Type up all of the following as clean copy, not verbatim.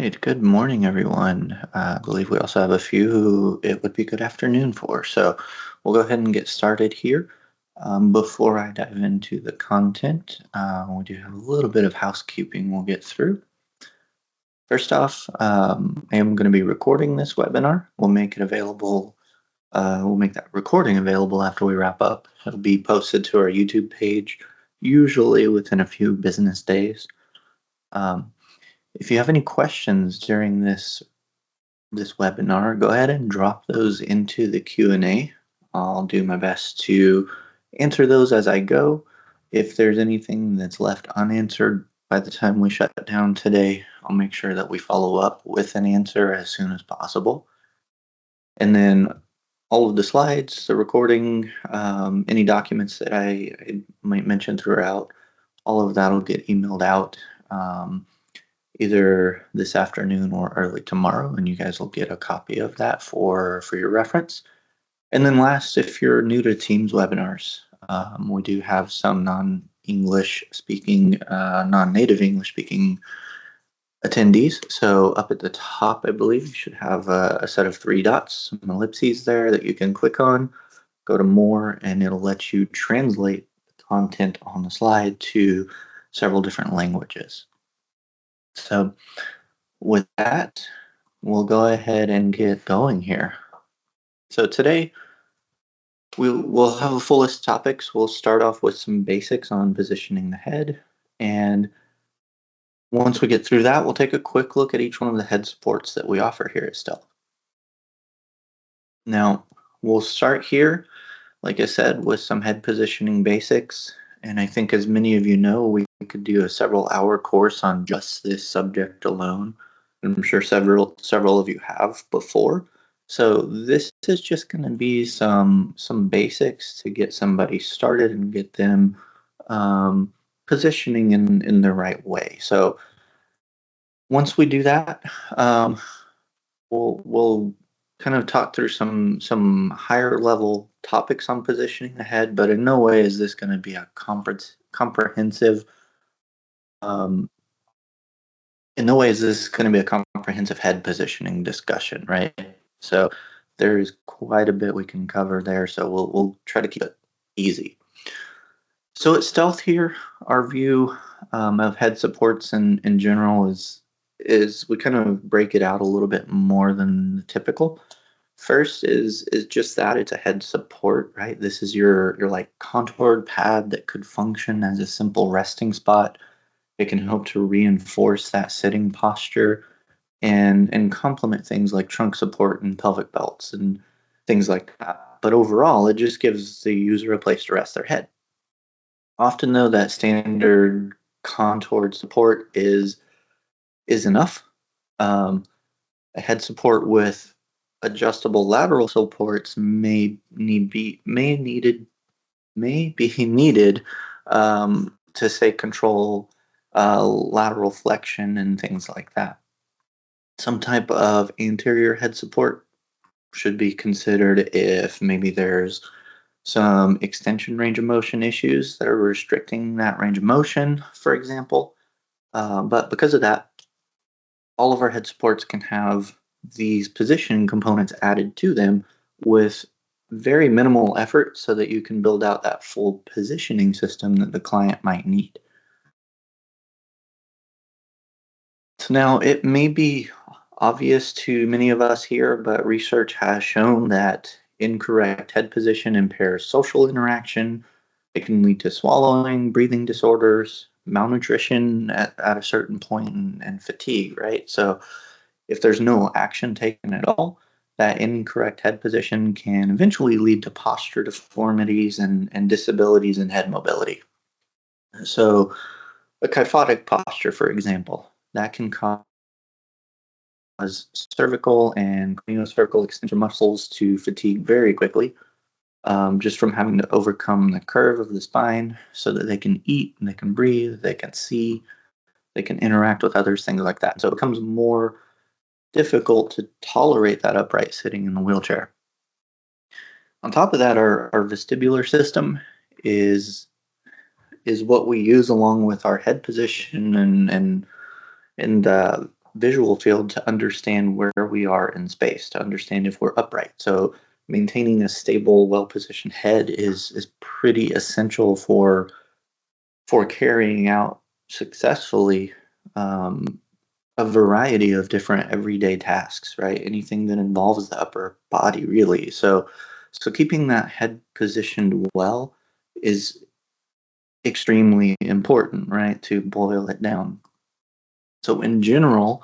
right, good morning, everyone. I believe we also have a few who it would be good afternoon for. So we'll go ahead and get started here. Before I dive into the content, we do have a little bit of housekeeping we'll get through. First off, I am going to be recording this webinar. We'll make it available. We'll make that recording available after we wrap up. It'll be posted to our YouTube page, usually within a few business days. If you have any questions during this webinar, go ahead and drop those into the Q&A. I'll do my best to answer those as I go. If there's anything that's left unanswered by the time we shut down today, I'll make sure that we follow up with an answer as soon as possible. And then all of the slides, the recording, any documents that I might mention throughout, all of that will get emailed out either this afternoon or early tomorrow, and you guys will get a copy of that for your reference. And then last, if you're new to Teams webinars, we do have some non-English speaking, non-native English speaking attendees. So up at the top, I believe you should have a set of 3 dots, some ellipses there that you can click on, go to more, and it'll let you translate the content on the slide to several different languages. So with that, we'll go ahead and get going here. So today, we'll have a full list of topics. We'll start off with some basics on positioning the head. And once we get through that, we'll take a quick look at each one of the head supports that we offer here at Stealth. Now, we'll start here, like I said, with some head positioning basics. And I think as many of you know, we could do a several-hour course on just this subject alone. I'm sure several of you have before. So this is just going to be some basics to get somebody started and get them positioning in the right way. So once we do that, we'll kind of talk through some higher level topics on positioning the head, but in no way is this going to be a comprehensive in no way is this going to be a comprehensive head positioning discussion, right? So there is quite a bit we can cover there, so we'll try to keep it easy. So at Stealth here, our view of head supports in general is we kind of break it out a little bit more than the typical. First is just that it's a head support, right? This is your like contoured pad that could function as a simple resting spot. It can help to reinforce that sitting posture and complement things like trunk support and pelvic belts and things like that. But overall, it just gives the user a place to rest their head. Often, though, that standard contoured support is enough. A head support with adjustable lateral supports may be needed to say control lateral flexion and things like that. Some type of anterior head support should be considered if maybe there's some extension range of motion issues that are restricting that range of motion, for example. But because of that, all of our head supports can have these positioning components added to them with very minimal effort so that you can build out that full positioning system that the client might need. So now it may be obvious to many of us here, but research has shown that incorrect head position impairs social interaction. It can lead to swallowing, breathing disorders, malnutrition at a certain point, and fatigue, right? So if there's no action taken at all, that incorrect head position can eventually lead to posture deformities and disabilities in head mobility. So a kyphotic posture, for example, that can cause cervical and craniocervical extensor muscles to fatigue very quickly, just from having to overcome the curve of the spine so that they can eat, and they can breathe, they can see, they can interact with others, things like that. So it becomes more difficult to tolerate that upright sitting in the wheelchair. On top of that, our vestibular system is what we use along with our head position and visual field to understand where we are in space, to understand if we're upright. So maintaining a stable, well-positioned head is pretty essential for carrying out successfully um, a variety of different everyday tasks, right? Anything that involves the upper body, really. So keeping that head positioned well is extremely important, right? To boil it down. So in general,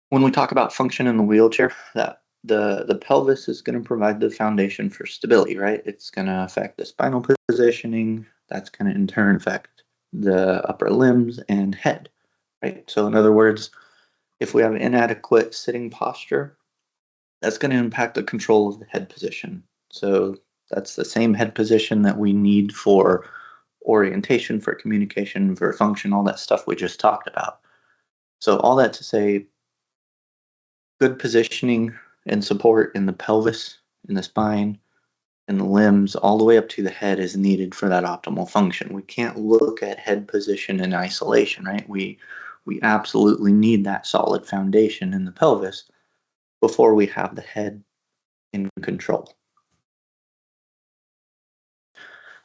when we talk about function in the wheelchair, that the pelvis is going to provide the foundation for stability, right? It's going to affect the spinal positioning. That's going to in turn affect the upper limbs and head, right? So in other words, if we have inadequate sitting posture, that's going to impact the control of the head position. So that's the same head position that we need for orientation, for communication, for function, all that stuff we just talked about. So all that to say, good positioning and support in the pelvis, in the spine, in the limbs, all the way up to the head is needed for that optimal function. We can't look at head position in isolation, right? We absolutely need that solid foundation in the pelvis before we have the head in control.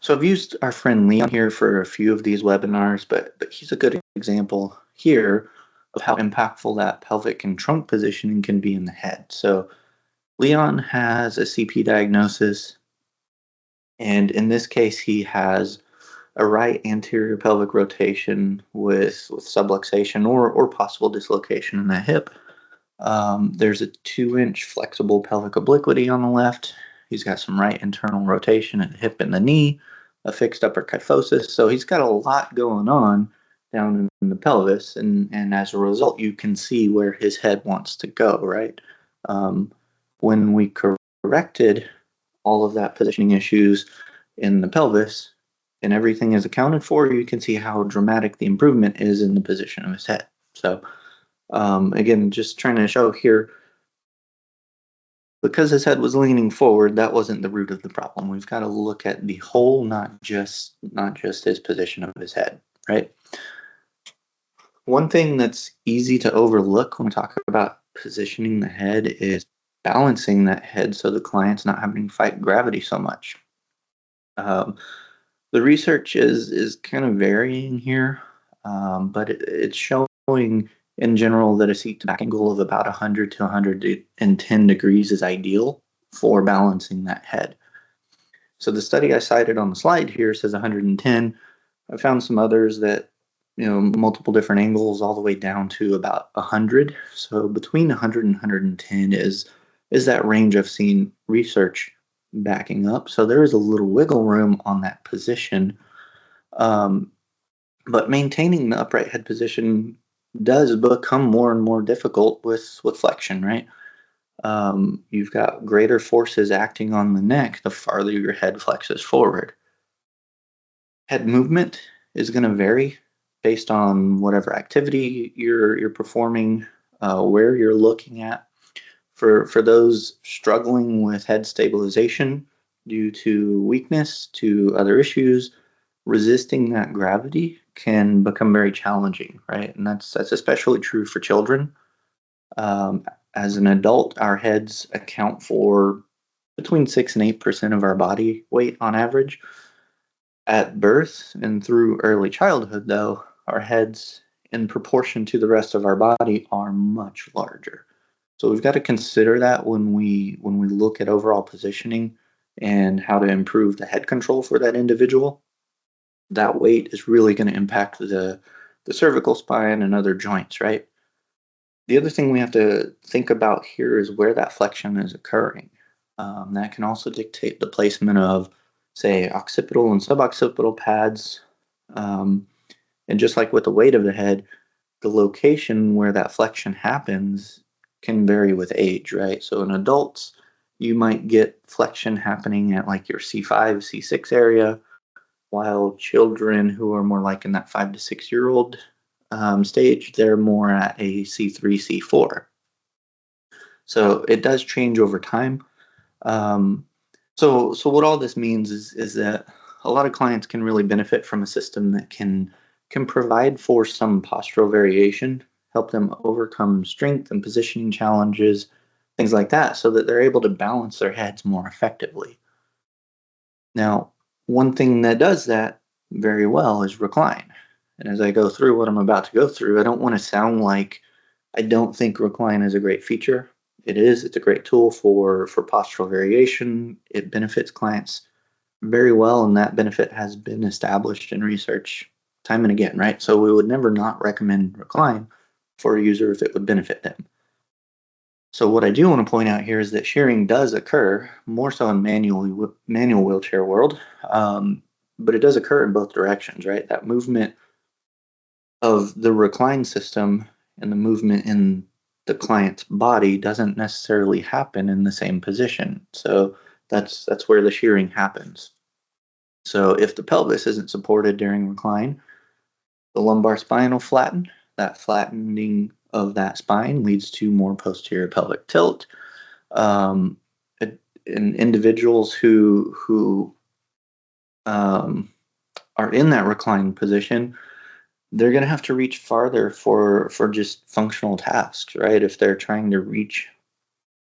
So I've used our friend Leon here for a few of these webinars, but he's a good example here of how impactful that pelvic and trunk positioning can be in the head. So Leon has a CP diagnosis, and in this case, he has a right anterior pelvic rotation with subluxation or possible dislocation in the hip. There's a 2-inch flexible pelvic obliquity on the left. He's got some right internal rotation at the hip and the knee, a fixed upper kyphosis. So he's got a lot going on down in the pelvis, and as a result, you can see where his head wants to go, right? When we corrected all of that positioning issues in the pelvis and everything is accounted for, you can see how dramatic the improvement is in the position of his head. So again, just trying to show here, because his head was leaning forward, that wasn't the root of the problem. We've got to look at the whole, not just his position of his head, right? One thing that's easy to overlook when we talk about positioning the head is balancing that head so the client's not having to fight gravity so much. The research is kind of varying here, but it's showing in general that a seat to back angle of about 100 to 110 degrees is ideal for balancing that head. So the study I cited on the slide here says 110. I found some others that, multiple different angles all the way down to about 100. So between 100 and 110 is that range I've seen research backing up. So there is a little wiggle room on that position. But maintaining the upright head position does become more and more difficult with flexion, right? You've got greater forces acting on the neck the farther your head flexes forward. Head movement is going to vary based on whatever activity you're performing, where you're looking at. For those struggling with head stabilization due to weakness, to other issues, resisting that gravity can become very challenging, right? And that's especially true for children. As an adult, our heads account for between 6 and 8% of our body weight on average. At birth and through early childhood, though, our heads, in proportion to the rest of our body, are much larger. So we've got to consider that when we look at overall positioning and how to improve the head control for that individual. That weight is really going to impact the cervical spine and other joints, right? The other thing we have to think about here is where that flexion is occurring. That can also dictate the placement of, say, occipital and suboccipital pads. And just like with the weight of the head, the location where that flexion happens can vary with age, right? So in adults, you might get flexion happening at like your C5, C6 area, while children who are more like in that 5 to 6-year-old stage, they're more at a C3, C4. So it does change over time. So what all this means is that a lot of clients can really benefit from a system that can provide for some postural variation help them overcome strength and positioning challenges, things like that, so that they're able to balance their heads more effectively. Now, one thing that does that very well is recline. And as I go through what I'm about to go through, I don't want to sound like I don't think recline is a great feature. It is. It's a great tool for postural variation. It benefits clients very well, and that benefit has been established in research time and again, right? So we would never not recommend recline for a user if it would benefit them. So what I do want to point out here is that shearing does occur more so in manual wheelchair world, but it does occur in both directions, right? That movement of the recline system and the movement in the client's body doesn't necessarily happen in the same position. So that's where the shearing happens. So if the pelvis isn't supported during recline, the lumbar spine will flatten. That flattening of that spine leads to more posterior pelvic tilt. Um, in individuals who are in that reclined position, they're going to have to reach farther for just functional tasks, right? If they're trying to reach,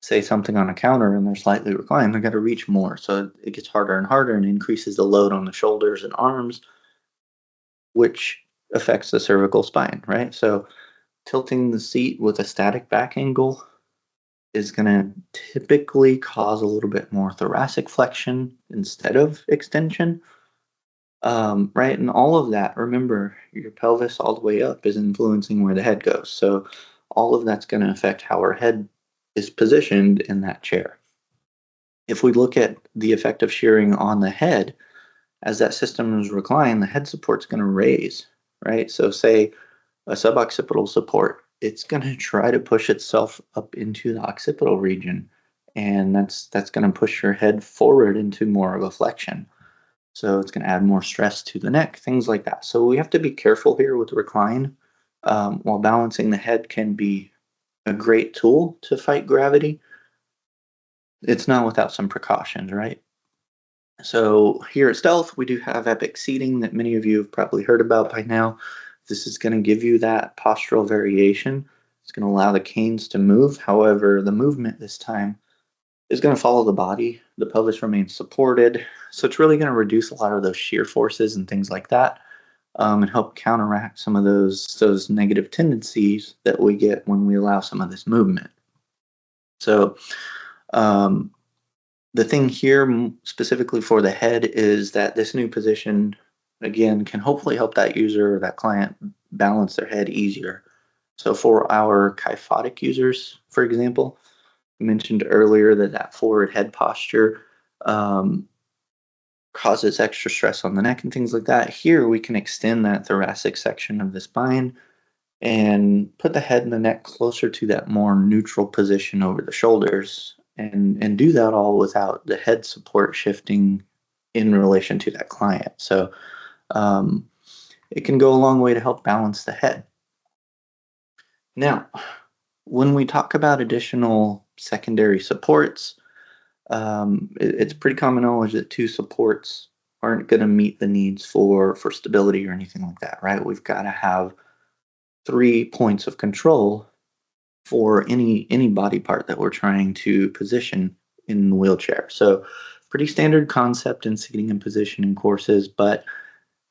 say, something on a counter and they're slightly reclined, they're going to reach more. So it gets harder and harder and increases the load on the shoulders and arms, which affects the cervical spine, right? So tilting the seat with a static back angle is going to typically cause a little bit more thoracic flexion instead of extension, right? And all of that, remember, your pelvis all the way up is influencing where the head goes. So all of that's going to affect how our head is positioned in that chair. If we look at the effect of shearing on the head, as that system is reclined, the head support's going to raise, right? So say a suboccipital support, it's going to try to push itself up into the occipital region, and that's going to push your head forward into more of a flexion. So it's going to add more stress to the neck, things like that. So we have to be careful here with recline. While balancing the head can be a great tool to fight gravity, it's not without some precautions, right? So here at Stealth, we do have epic seating that many of you have probably heard about by now. This is going to give you that postural variation. It's going to allow the canes to move. However, the movement this time is going to follow the body. The pelvis remains supported. So it's really going to reduce a lot of those shear forces and things like that, and help counteract some of those negative tendencies that we get when we allow some of this movement. So um, the thing here specifically for the head is that this new position, again, can hopefully help that user or that client balance their head easier. So for our kyphotic users, for example, I mentioned earlier that forward head posture causes extra stress on the neck and things like that. Here we can extend that thoracic section of the spine and put the head and the neck closer to that more neutral position over the shoulders, and do that all without the head support shifting in relation to that client. So it can go a long way to help balance the head. Now, when we talk about additional secondary supports, it's pretty common knowledge that two supports aren't going to meet the needs for stability or anything like that, right? We've got to have 3 points of control for any body part that we're trying to position in the wheelchair. So pretty standard concept in seating and positioning courses, but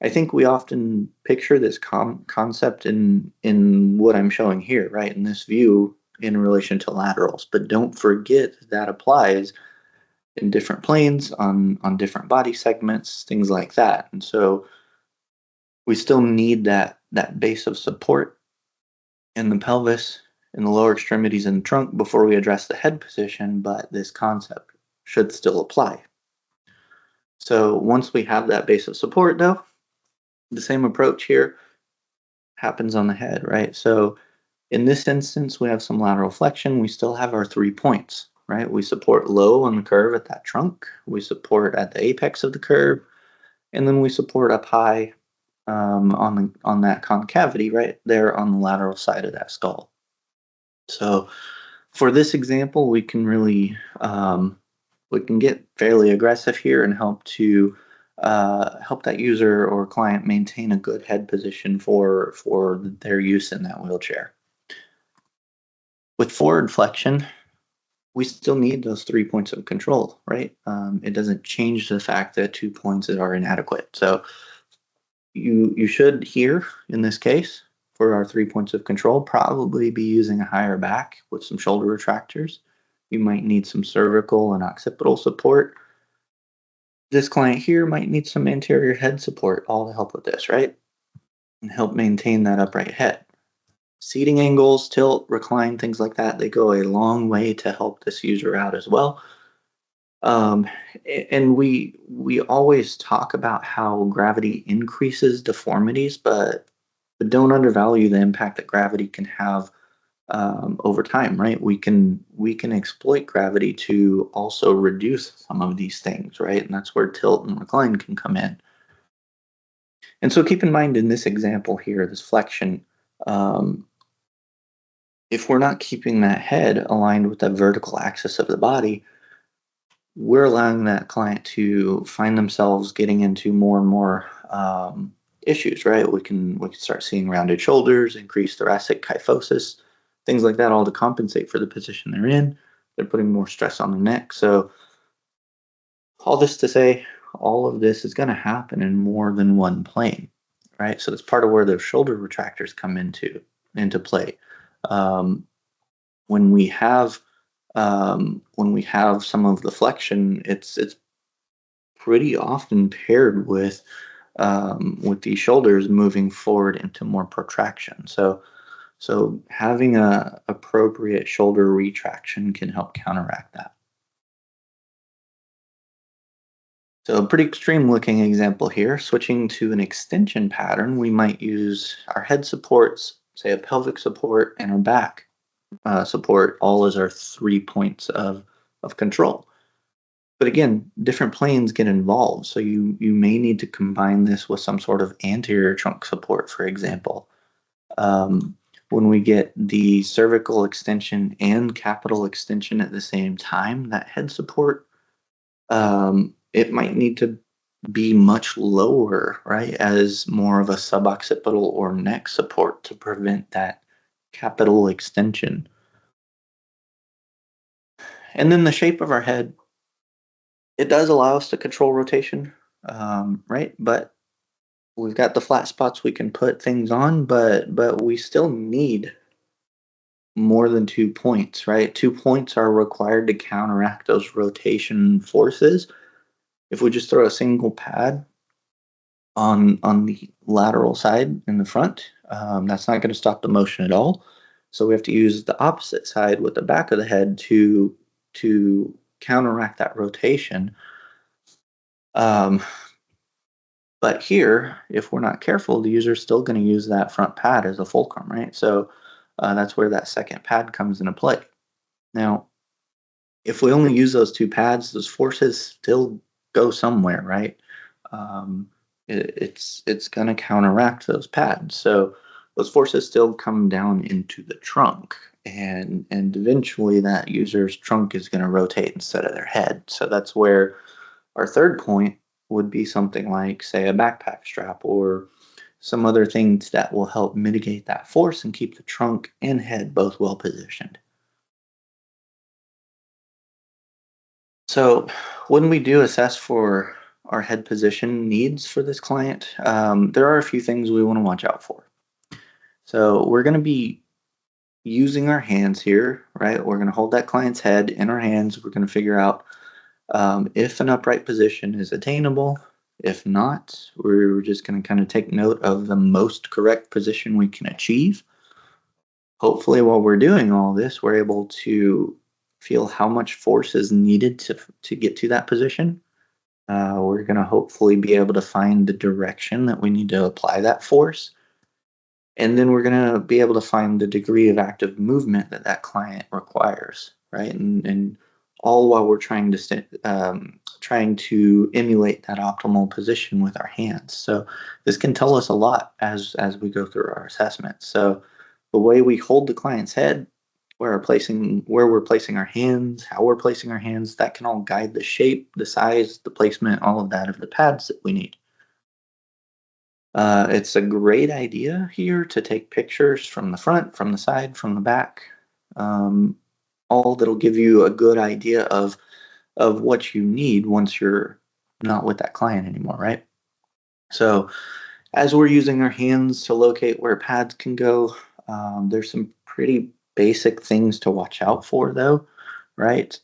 I think we often picture this concept in what I'm showing here, right? In this view in relation to laterals, but don't forget that applies in different planes on different body segments, things like that. And so we still need that base of support in the pelvis, in the lower extremities and the trunk before we address the head position, but this concept should still apply. So once we have that base of support, though, the same approach here happens on the head, right? So in this instance, we have some lateral flexion. We still have our 3 points, right? We support low on the curve at that trunk. We support at the apex of the curve, and then we support up high on that concavity right there on the lateral side of that skull. So for this example, we can really we can get fairly aggressive here and help to help that user or client maintain a good head position for their use in that wheelchair. With forward flexion, we still need those 3 points of control, right? It doesn't change the fact that 2 points are inadequate. So you should here, in this case, for our 3 points of control, probably be using a higher back with some shoulder retractors. You might need some cervical and occipital support. This client here might need some anterior head support, all to help with this, right? And help maintain that upright head. Seating angles, tilt, recline, things like that, they go a long way to help this user out as well. Um, and we always talk about how gravity increases deformities, but don't undervalue the impact that gravity can have over time, right? We can exploit gravity to also reduce some of these things, right? And that's where tilt and recline can come in. And so keep in mind in this example here, this flexion, um, if we're not keeping that head aligned with the vertical axis of the body, we're allowing that client to find themselves getting into more and more issues, right? We can start seeing rounded shoulders, increased thoracic kyphosis, things like that, all to compensate for the position they're in. They're putting more stress on the neck. So all this to say, all of this is going to happen in more than one plane, right? So that's part of where those shoulder retractors come into play. Um, when we have some of the flexion, it's pretty often paired with these shoulders moving forward into more protraction. So having a appropriate shoulder retraction can help counteract that. So a pretty extreme looking example here, switching to an extension pattern, we might use our head supports, say a pelvic support and our back support, all as our 3 points of control. But again, different planes get involved, so you may need to combine this with some sort of anterior trunk support, for example. Um, when we get the cervical extension and capital extension at the same time, that head support, it might need to be much lower, right, as more of a suboccipital or neck support to prevent that capital extension. And then the shape of our head, it does allow us to control rotation, right? But we've got the flat spots we can put things on, but we still need more than 2 points, right? 2 points are required to counteract those rotation forces. If we just throw a single pad on the lateral side in the front, that's not going to stop the motion at all. So we have to use the opposite side with the back of the head to counteract that rotation. Um, but here, if we're not careful, the user is still going to use that front pad as a fulcrum, right? So that's where that second pad comes into play. Now, if we only use those two pads, those forces still go somewhere, right? Um, it's going to counteract those pads. So those forces still come down into the trunk, and eventually that user's trunk is going to rotate instead of their head. So that's where our third point would be something like, say, a backpack strap or some other things that will help mitigate that force and keep the trunk and head both well positioned. So when we do assess for our head position needs for this client, there are a few things we want to watch out for. So we're going to be using our hands here, right? We're going to hold that client's head in our hands. We're going to figure out if an upright position is attainable. If not, we're just going to kind of take note of the most correct position we can achieve. Hopefully, while we're doing all this, we're able to feel how much force is needed to get to that position. We're going to hopefully be able to find the direction that we need to apply that force. And then we're going to be able to find the degree of active movement that that client requires, right? And all while we're trying to emulate that optimal position with our hands. So this can tell us a lot as we go through our assessment. So the way we hold the client's head, where we're placing our hands, how we're placing our hands, that can all guide the shape, the size, the placement, all of that of the pads that we need. It's a great idea here to take pictures from the front, from the side, from the back. um, all that'll give you a good idea of what you need once you're not with that client anymore, right? So as we're using our hands to locate where pads can go, there's some pretty basic things to watch out for, though, right?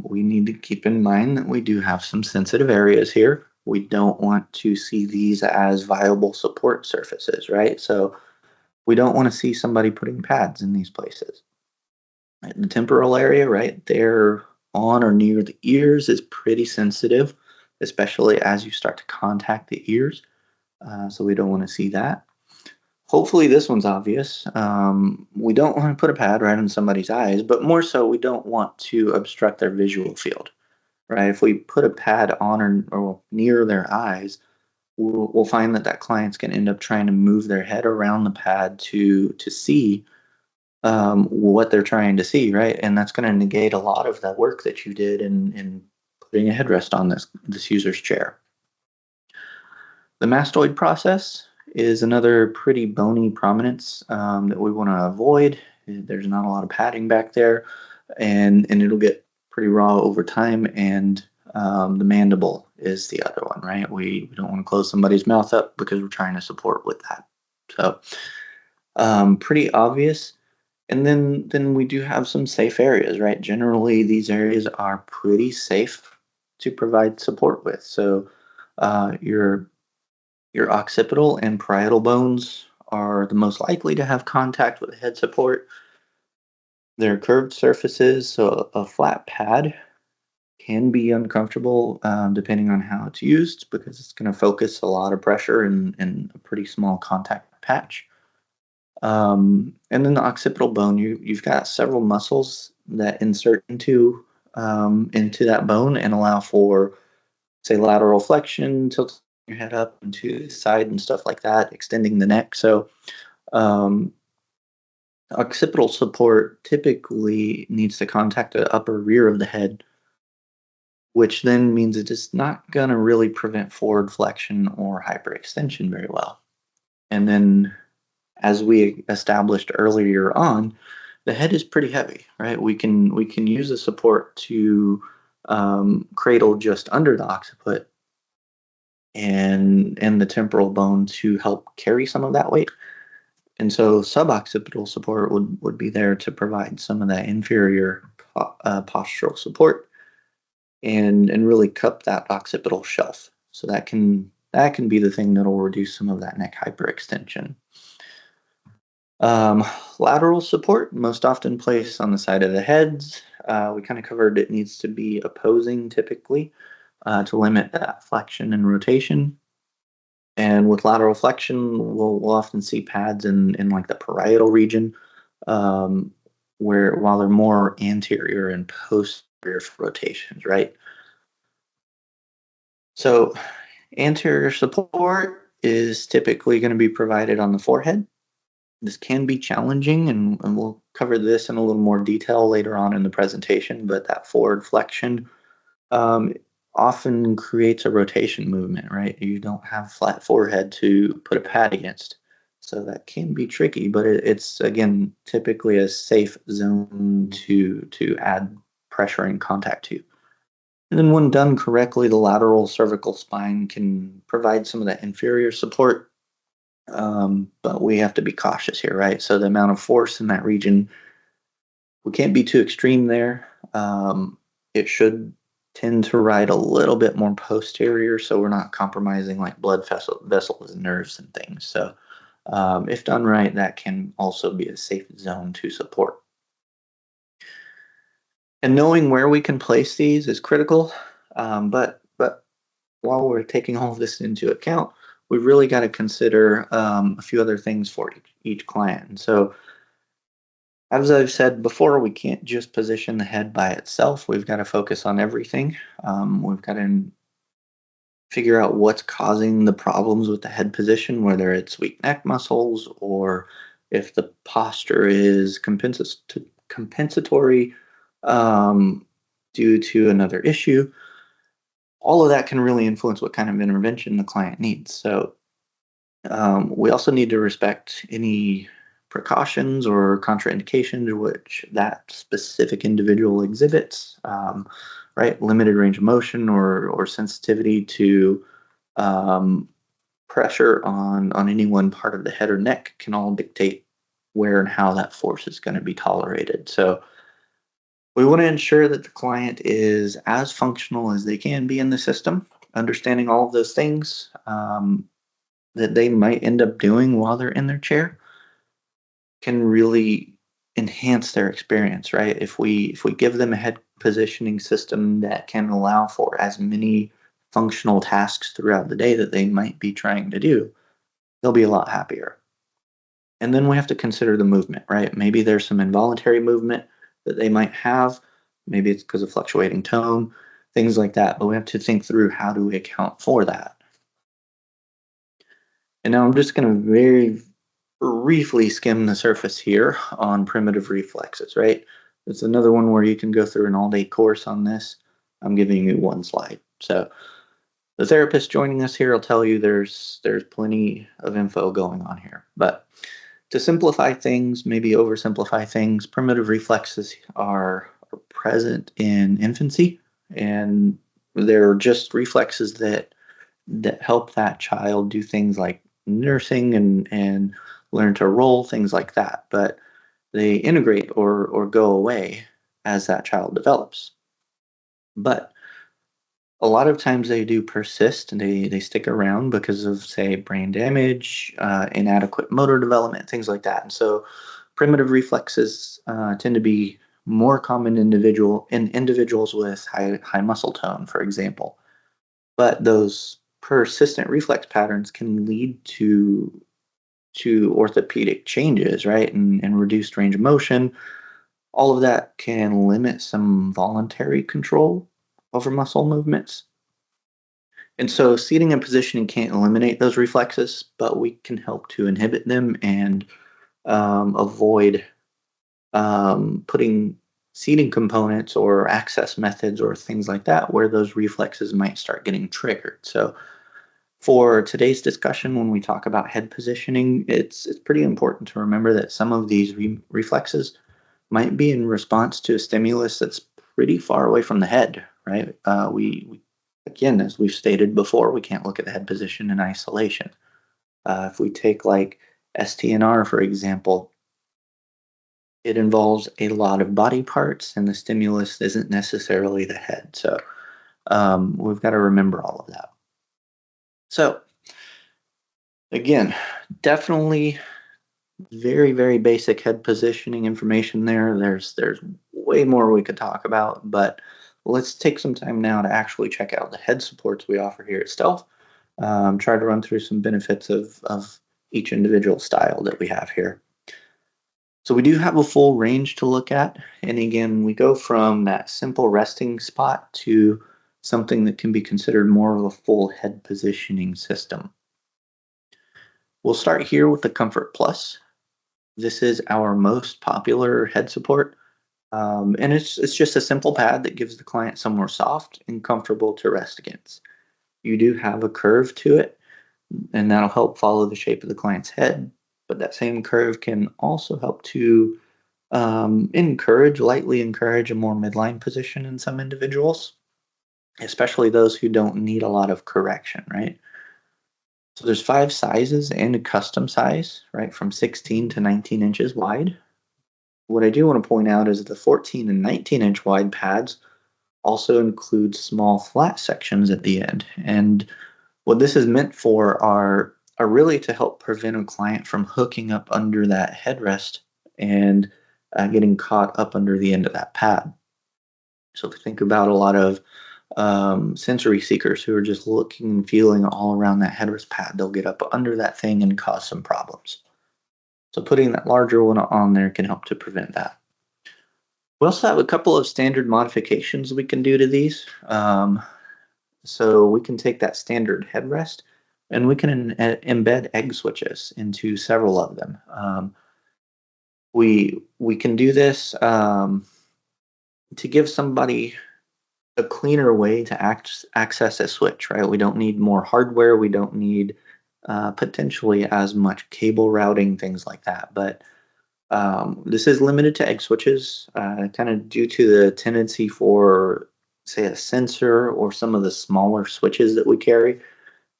We need to keep in mind that we do have some sensitive areas here. We don't want to see these as viable support surfaces, right? So we don't want to see somebody putting pads in these places. Right? The temporal area, right there on or near the ears, is pretty sensitive, especially as you start to contact the ears. So we don't want to see that. Hopefully, this one's obvious. We don't want to put a pad right on somebody's eyes, but more so, we don't want to obstruct their visual field, right? If we put a pad on or near their eyes, we'll find that client's going to end up trying to move their head around the pad to see what they're trying to see, right? And that's going to negate a lot of that work that you did in putting a headrest on this user's chair. The mastoid process is another pretty bony prominence that we want to avoid. There's not a lot of padding back there, and it'll get pretty raw over time. And the mandible is the other one, right? We don't want to close somebody's mouth up because we're trying to support with that. So pretty obvious. And then we do have some safe areas, right? Generally, these areas are pretty safe to provide support with. So your occipital and parietal bones are the most likely to have contact with head support. They're curved surfaces, so a flat pad can be uncomfortable depending on how it's used because it's going to focus a lot of pressure in a pretty small contact patch. And then the occipital bone, you've got several muscles that insert into that bone and allow for, say, lateral flexion, tilt your head up and to the side and stuff like that, extending the neck. So um, occipital support typically needs to contact the upper rear of the head, which then means it is not going to really prevent forward flexion or hyperextension very well. And then, as we established earlier on, the head is pretty heavy, right? We can use the support to cradle just under the occiput and the temporal bone to help carry some of that weight. And so suboccipital support would be there to provide some of that inferior postural support and really cup that occipital shelf. So that can be the thing that'll reduce some of that neck hyperextension. Lateral support, most often placed on the side of the heads. We kind of covered it needs to be opposing typically to limit that flexion and rotation. And with lateral flexion, we'll often see pads in like the parietal region, um, where while they're more anterior and posterior for rotations, right? So anterior support is typically going to be provided on the forehead. This can be challenging, and we'll cover this in a little more detail later on in the presentation, but that forward flexion um, often creates a rotation movement, right? You don't have flat forehead to put a pad against. So that can be tricky, but it's again typically a safe zone to add pressure and contact to. And then when done correctly, the lateral cervical spine can provide some of that inferior support, but we have to be cautious here, right? So the amount of force in that region, we can't be too extreme there. It should tend to ride a little bit more posterior, so we're not compromising like vessels and nerves and things. So if done right, that can also be a safe zone to support. And knowing where we can place these is critical. But while we're taking all of this into account, we've really got to consider a few other things for each client. And so, as I've said before, we can't just position the head by itself. We've got to focus on everything. We've got to figure out what's causing the problems with the head position, whether it's weak neck muscles or if the posture is compensatory due to another issue. All of that can really influence what kind of intervention the client needs. So we also need to respect any precautions or contraindications which that specific individual exhibits, right? Limited range of motion or sensitivity to um, pressure on any one part of the head or neck can all dictate where and how that force is going to be tolerated. So we want to ensure that the client is as functional as they can be in the system, understanding all of those things that they might end up doing while they're in their chair can really enhance their experience, right? If we give them a head positioning system that can allow for as many functional tasks throughout the day that they might be trying to do, they'll be a lot happier. And then we have to consider the movement, right? Maybe there's some involuntary movement that they might have. Maybe it's because of fluctuating tone, things like that. But we have to think through how do we account for that. And now I'm just going to very briefly skim the surface here on primitive reflexes, right? It's another one where you can go through an all-day course on this. I'm giving you one slide. So the therapist joining us here will tell you there's plenty of info going on here. But to simplify things, maybe oversimplify things, primitive reflexes are present in infancy, and they're just reflexes that help that child do things like nursing and learn to roll, things like that. But they integrate or go away as that child develops. But a lot of times they do persist and they stick around because of, say, brain damage, inadequate motor development, things like that. And so primitive reflexes tend to be more common in individuals with high muscle tone, for example. But those persistent reflex patterns can lead to orthopedic changes, right? And reduced range of motion. All of that can limit some voluntary control over muscle movements. And so seating and positioning can't eliminate those reflexes, but we can help to inhibit them and avoid putting seating components or access methods or things like that where those reflexes might start getting triggered. So for today's discussion, when we talk about head positioning, it's pretty important to remember that some of these reflexes might be in response to a stimulus that's pretty far away from the head, right? We again, as we've stated before, we can't look at the head position in isolation. If we take like STNR, for example, it involves a lot of body parts, and the stimulus isn't necessarily the head. So we've got to remember all of that. So again, definitely very, very basic head positioning information there. There's way more we could talk about, but let's take some time now to actually check out the head supports we offer here at Stealth. Try to run through some benefits of each individual style that we have here. So we do have a full range to look at. And again, we go from that simple resting spot to something that can be considered more of a full head positioning system. We'll start here with the Comfort Plus. This is our most popular head support. And it's just a simple pad that gives the client somewhere soft and comfortable to rest against. You do have a curve to it, and that'll help follow the shape of the client's head. But that same curve can also help to lightly encourage a more midline position in some individuals, especially those who don't need a lot of correction, right? So there's 5 sizes and a custom size, right, from 16 to 19 inches wide. What I do want to point out is the 14 and 19-inch wide pads also include small flat sections at the end. And what this is meant for are really to help prevent a client from hooking up under that headrest and getting caught up under the end of that pad. So if you think about a lot of sensory seekers who are just looking and feeling all around that headrest pad, they'll get up under that thing and cause some problems. So putting that larger one on there can help to prevent that. We also have a couple of standard modifications we can do to these. So we can take that standard headrest and we can embed egg switches into several of them. We can do this to give somebody a cleaner way to access a switch, right? We don't need more hardware. We don't need potentially as much cable routing, things like that. But This is limited to egg switches, kind of due to the tendency for, say, a sensor or some of the smaller switches that we carry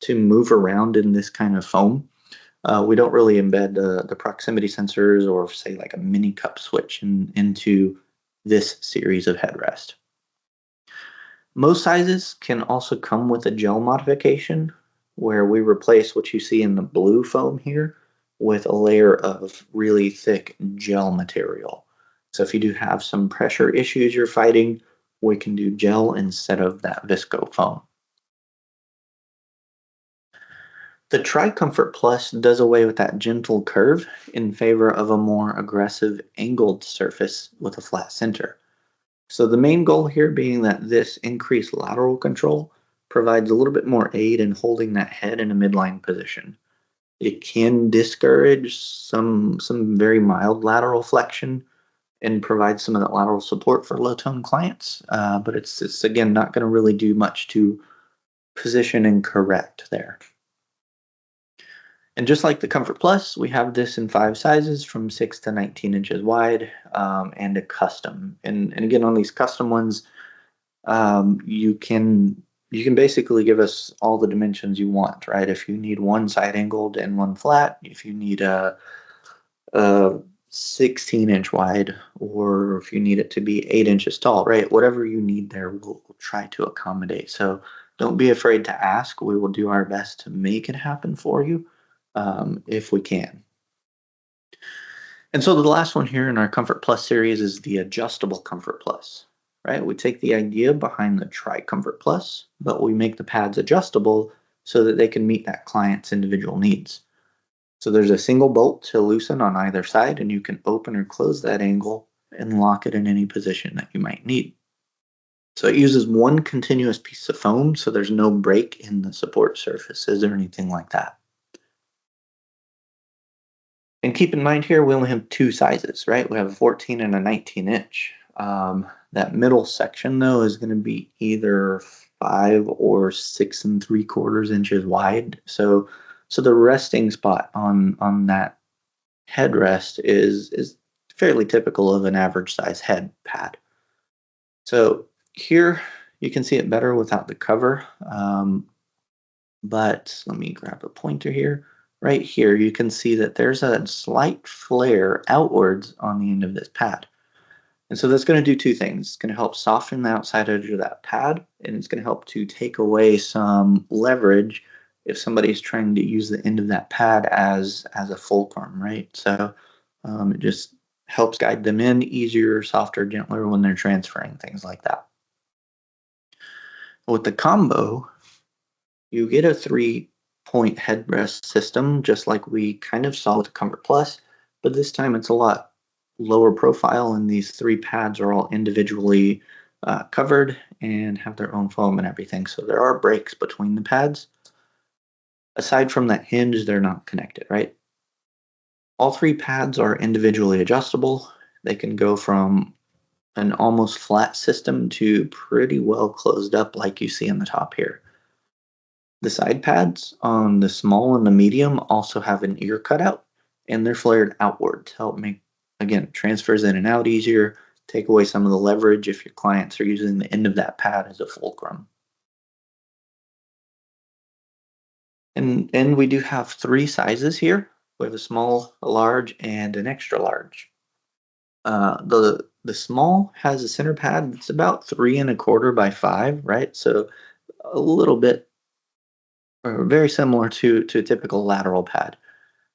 to move around in this kind of foam. We don't really embed the proximity sensors or, say, like a mini cup switch into this series of headrest. Most sizes can also come with a gel modification where we replace what you see in the blue foam here with a layer of really thick gel material. So if you do have some pressure issues you're fighting, we can do gel instead of that visco foam. The Tri-Comfort Plus does away with that gentle curve in favor of a more aggressive angled surface with a flat center. So the main goal here being that this increased lateral control provides a little bit more aid in holding that head in a midline position. It can discourage some very mild lateral flexion and provide some of that lateral support for low tone clients, but it's again not going to really do much to position and correct there. And just like the Comfort Plus, we have this in 5 sizes from 6 to 19 inches wide, and a custom. And again, on these custom ones, you can basically give us all the dimensions you want, right? If you need one side angled and one flat, if you need a 16-inch wide, or if you need it to be 8 inches tall, right? Whatever you need there, we'll try to accommodate. So don't be afraid to ask. We will do our best to make it happen for you, if we can. And so the last one here in our Comfort Plus series is the adjustable Comfort Plus, right? We take the idea behind the Tri-Comfort Plus, but we make the pads adjustable so that they can meet that client's individual needs. So there's a single bolt to loosen on either side, and you can open or close that angle and lock it in any position that you might need. So it uses one continuous piece of foam, so there's no break in the support surfaces or anything like that. And keep in mind here, we only have 2 sizes, right? We have a 14 and a 19-inch. That middle section, though, is going to be either 5 or 6 3/4 inches wide. So the resting spot on that headrest is fairly typical of an average size head pad. So here you can see it better without the cover. But let me grab a pointer here. Right here, you can see that there's a slight flare outwards on the end of this pad. And so that's going to do 2 things. It's going to help soften the outside edge of that pad, and it's going to help to take away some leverage if somebody's trying to use the end of that pad as a fulcrum, right? So it just helps guide them in easier, softer, gentler when they're transferring, things like that. With the combo, you get a 3-point headrest system, just like we kind of saw with the Comfort Plus, but this time it's a lot lower profile, and these 3 pads are all individually covered and have their own foam and everything. So there are breaks between the pads. Aside from that hinge, they're not connected, right? All 3 pads are individually adjustable. They can go from an almost flat system to pretty well closed up like you see on the top here. The side pads on the small and the medium also have an ear cutout, and they're flared outward to help make, again, transfers in and out easier, take away some of the leverage if your clients are using the end of that pad as a fulcrum. And we do have 3 sizes here. We have a small, a large, and an extra large. The small has a center pad that's about 3 1/4 by 5, right? So a little bit, or very similar to a typical lateral pad.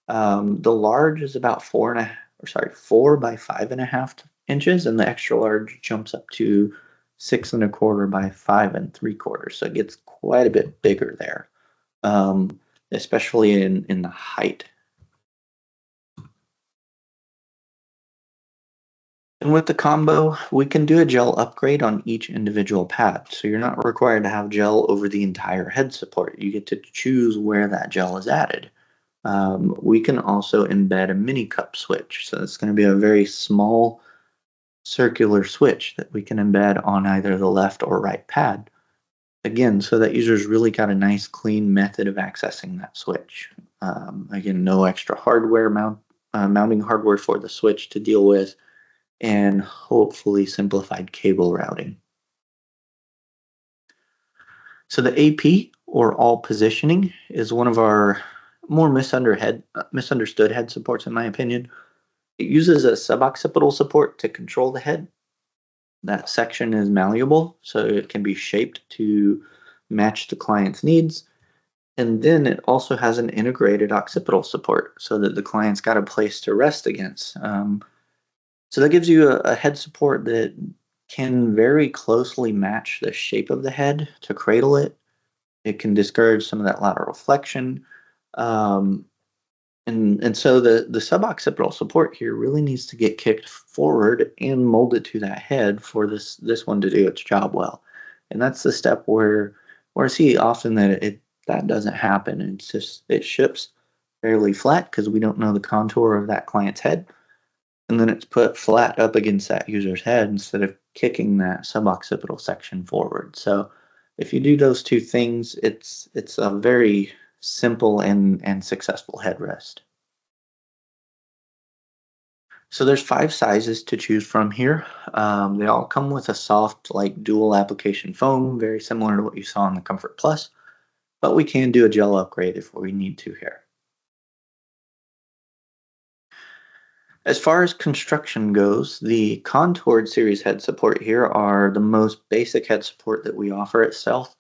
The large is about 4 by 5.5 inches, and the extra large jumps up to 6 1/4 by 5 3/4. So it gets quite a bit bigger there, especially in the height. And with the combo, we can do a gel upgrade on each individual pad. So you're not required to have gel over the entire head support. You get to choose where that gel is added. We can also embed a mini cup switch. So it's going to be a very small circular switch that we can embed on either the left or right pad. Again, so that user's really got a nice clean method of accessing that switch. Again, no extra hardware mounting hardware for the switch to deal with, and hopefully simplified cable routing. So the AP, or all positioning, is one of our more misunderstood head supports, in my opinion. It uses a suboccipital support to control the head. That section is malleable, so it can be shaped to match the client's needs. And then it also has an integrated occipital support so that the client's got a place to rest against. So that gives you a head support that can very closely match the shape of the head to cradle it. It can discourage some of that lateral flexion. Um, and so the suboccipital support here really needs to get kicked forward and molded to that head for this one to do its job well. And that's the step where I see often that that doesn't happen. It's just it ships fairly flat because we don't know the contour of that client's head, and then it's put flat up against that user's head instead of kicking that suboccipital section forward. So if you do those two things, it's a very simple and successful headrest. So there's 5 sizes to choose from here. They all come with a soft, like dual application foam, very similar to what you saw in the Comfort Plus, but we can do a gel upgrade if we need to here. As far as construction goes, the contoured series head support here are the most basic head support that we offer at Stealth.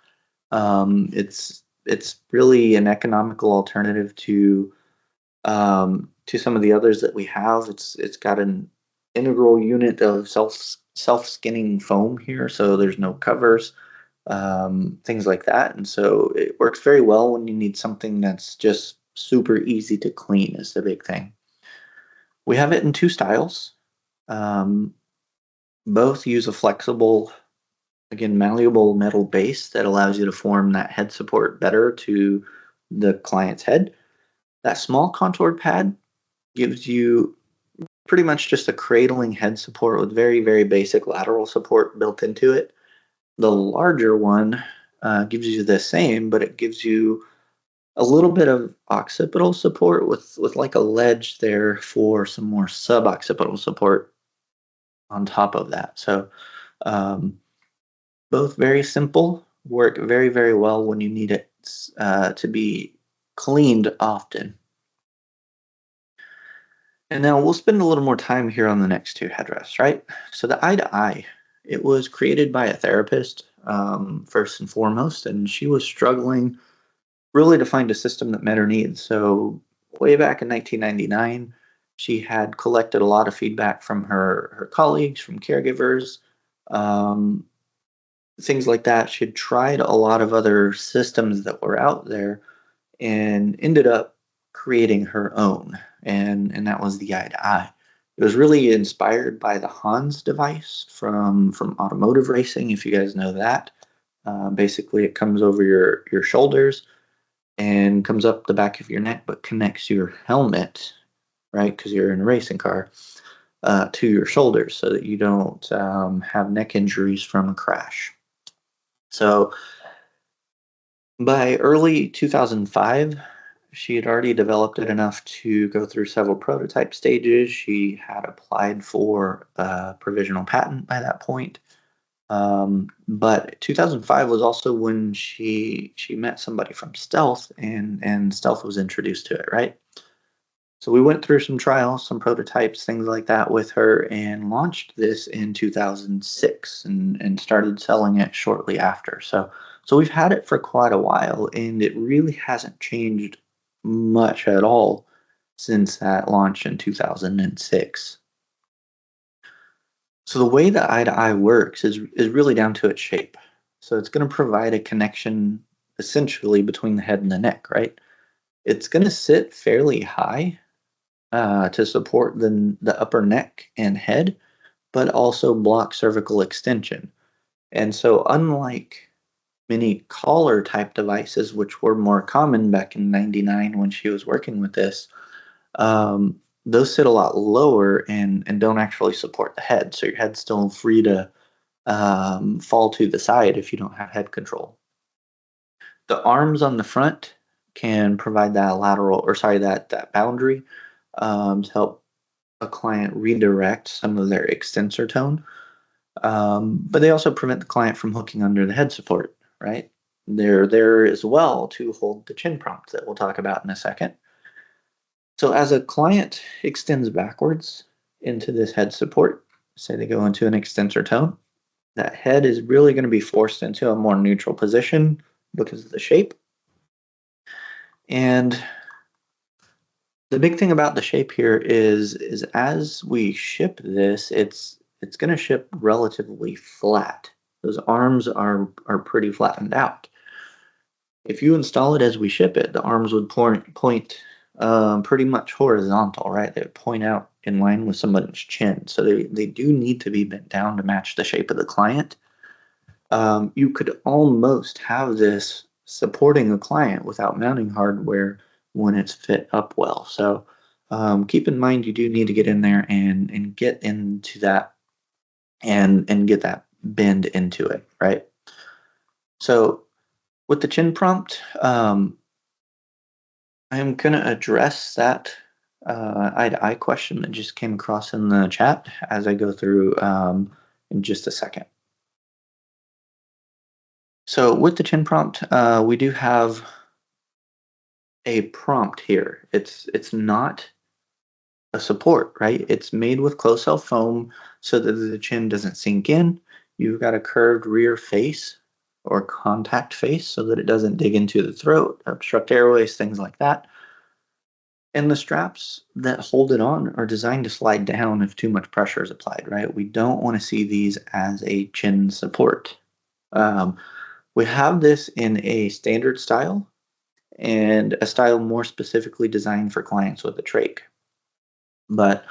It's really an economical alternative to some of the others that we have. It's got an integral unit of self skinning foam here, so there's no covers, things like that, and so it works very well when you need something that's just super easy to clean. Is the big thing. We have it in 2 styles. Um, Both use a flexible, again, malleable metal base that allows you to form that head support better to the client's head. That small contoured pad gives you pretty much just a cradling head support with very, very basic lateral support built into it. The larger one gives you the same, but it gives you a little bit of occipital support with like a ledge there for some more suboccipital support on top of that. So um, both very simple, work very, very well when you need it to be cleaned often. And now we'll spend a little more time here on the next 2 headrests, right? So the eye to eye, it was created by a therapist, first and foremost, and she was struggling really to find a system that met her needs. So way back in 1999, she had collected a lot of feedback from her colleagues, from caregivers, um, things like that. She had tried a lot of other systems that were out there and ended up creating her own, and that was the eye to eye. It was really inspired by the Hans device from automotive racing, if you guys know that. Basically, it comes over your shoulders and comes up the back of your neck, but connects your helmet, right? Because you're in a racing car, to your shoulders, so that you don't have neck injuries from a crash. So by early 2005, she had already developed it enough to go through several prototype stages. She had applied for a provisional patent by that point. But 2005 was also when she met somebody from Stealth, and Stealth was introduced to it, right? So we went through some trials, some prototypes, things like that with her, and launched this in 2006 and started selling it shortly after. So we've had it for quite a while, and it really hasn't changed much at all since that launch in 2006. So the way the eye to eye works is really down to its shape. So it's going to provide a connection essentially between the head and the neck, right? It's going to sit fairly high to support the upper neck and head, but also block cervical extension. And so, unlike many collar type devices, which were more common back in '99 when she was working with this, those sit a lot lower and don't actually support the head. So, your head's still free to fall to the side if you don't have head control. The arms on the front can provide that lateral, or sorry, that boundary. to help a client redirect some of their extensor tone. But they also prevent the client from hooking under the head support, right? They're there as well to hold the chin prompt that we'll talk about in a second. So as a client extends backwards into this head support, say they go into an extensor tone, that head is really going to be forced into a more neutral position because of the shape. And the big thing about the shape here is as we ship this, it's going to ship relatively flat. Those arms are pretty flattened out. If you install it as we ship it, the arms would point pretty much horizontal, right? They would point out in line with somebody's chin. So they do need to be bent down to match the shape of the client. You could almost have this supporting a client without mounting hardware when it's fit up well. So keep in mind you do need to get in there and get into that and get that bend into it, right? So with the chin prompt, I'm gonna address that eye-to-eye question that just came across in the chat as I go through in just a second. So with the chin prompt, we do have a prompt here. It's not a support, right? It's made with closed-cell foam so that the chin doesn't sink in. You've got a curved rear face or contact face so that it doesn't dig into the throat, obstruct airways, things like that. And the straps that hold it on are designed to slide down if too much pressure is applied, right? We don't want to see these as a chin support. Um, we have this in a standard style and a style more specifically designed for clients with a trach. But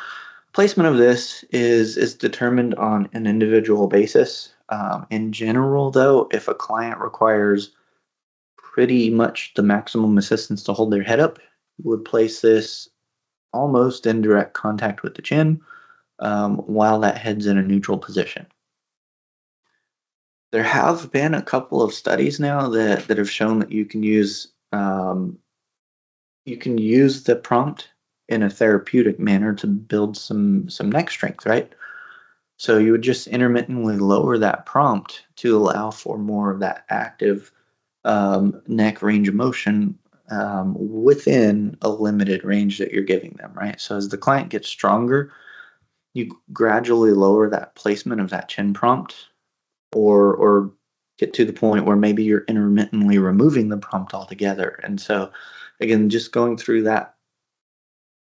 placement of this is determined on an individual basis. In general, though, if a client requires pretty much the maximum assistance to hold their head up, you would place this almost in direct contact with the chin while that head's in a neutral position. There have been a couple of studies now that have shown that you can use the prompt in a therapeutic manner to build some neck strength, right? So you would just intermittently lower that prompt to allow for more of that active neck range of motion within a limited range that you're giving them, right? So as the client gets stronger, you gradually lower that placement of that chin prompt or get to the point where maybe you're intermittently removing the prompt altogether. And so again, just going through that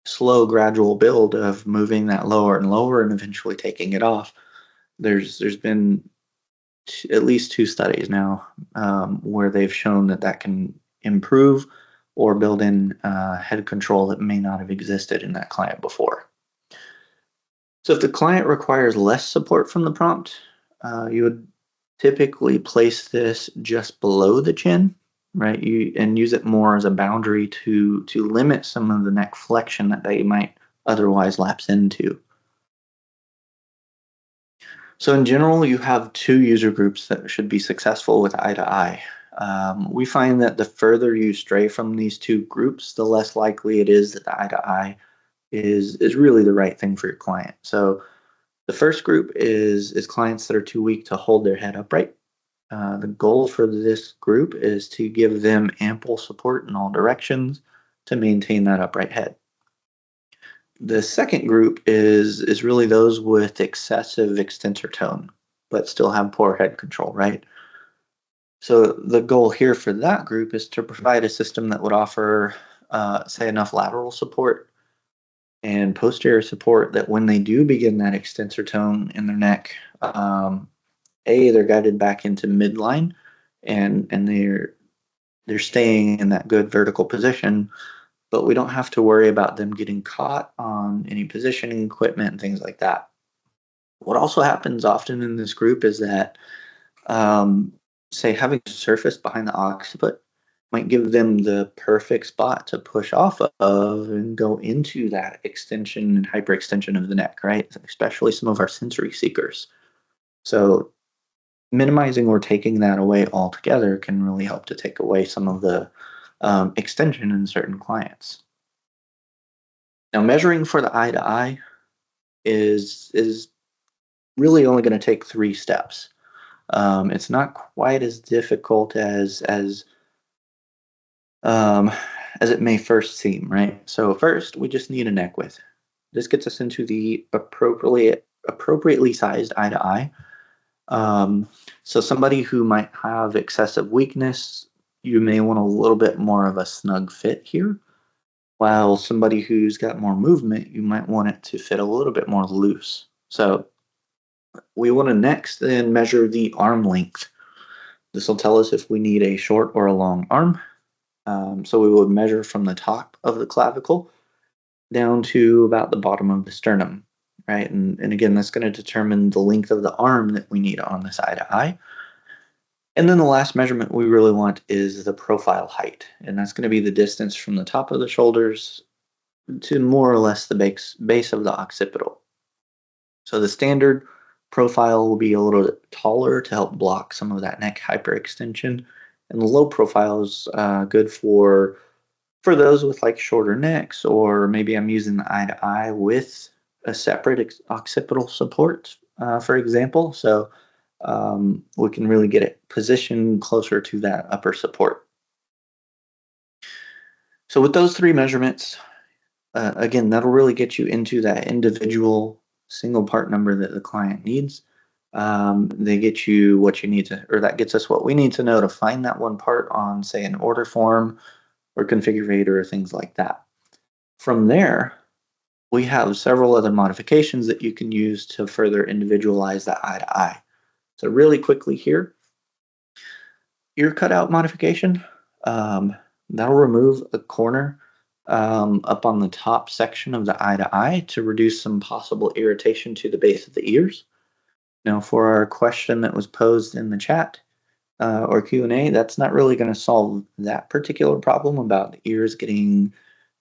slow gradual build of moving that lower and lower and eventually taking it off. There's been at least two studies now where they've shown that that can improve or build in head control that may not have existed in that client before. So if the client requires less support from the prompt, you would typically place this just below the chin, right? And use it more as a boundary to limit some of the neck flexion that they might otherwise lapse into. So in general, you have two user groups that should be successful with eye-to-eye. We find that the further you stray from these two groups, the less likely it is that the eye-to-eye is really the right thing for your client. So the first group is clients that are too weak to hold their head upright. The goal for this group is to give them ample support in all directions to maintain that upright head. The second group is really those with excessive extensor tone, but still have poor head control, right? So the goal here for that group is to provide a system that would offer, say, enough lateral support and posterior support that when they do begin that extensor tone in their neck, they're guided back into midline, and they're staying in that good vertical position, but we don't have to worry about them getting caught on any positioning equipment and things like that. What also happens often in this group is that, say, having a surface behind the occiput might give them the perfect spot to push off of and go into that extension and hyperextension of the neck, right? Especially some of our sensory seekers. So minimizing or taking that away altogether can really help to take away some of the extension in certain clients. Now, measuring for the eye to eye is really only going to take 3 steps. It's not quite as difficult um, as it may first seem, right? So first, we just need a neck width. This gets us into the appropriately sized eye to eye. So somebody who might have excessive weakness, you may want a little bit more of a snug fit here. While somebody who's got more movement, you might want it to fit a little bit more loose. So we want to next then measure the arm length. This will tell us if we need a short or a long arm. So we would measure from the top of the clavicle down to about the bottom of the sternum, right? And again, that's going to determine the length of the arm that we need on this eye to eye. And then the last measurement we really want is the profile height, and that's going to be the distance from the top of the shoulders to more or less the base of the occipital. So the standard profile will be a little bit taller to help block some of that neck hyperextension, and the low profile is good for those with like shorter necks, or maybe I'm using the eye to eye with a separate occipital support, for example. So we can really get it positioned closer to that upper support. So with those 3 measurements, again, that'll really get you into that individual single part number that the client needs. They get you what you need to, or that gets us what we need to know to find that one part on, say, an order form or configurator or things like that. From there, we have several other modifications that you can use to further individualize that eye to eye. So really quickly here, ear cutout modification. That'll remove a corner up on the top section of the eye to eye to reduce some possible irritation to the base of the ears. Now, for our question that was posed in the chat or Q&A, that's not really going to solve that particular problem about the ears getting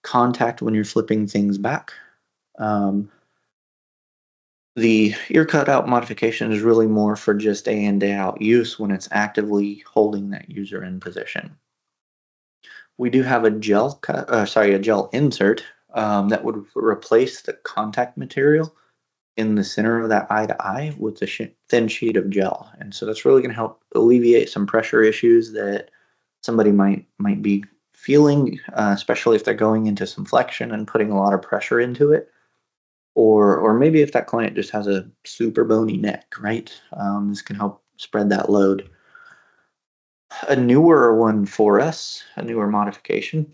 contact when you're flipping things back. The ear cutout modification is really more for just day in, day out use when it's actively holding that user in position. We do have a gel insert that would replace the contact material in the center of that eye to eye with a thin sheet of gel, and so that's really going to help alleviate some pressure issues that somebody might be feeling, especially if they're going into some flexion and putting a lot of pressure into it. Or maybe if that client just has a super bony neck, right? This can help spread that load. A newer one for us, a newer modification,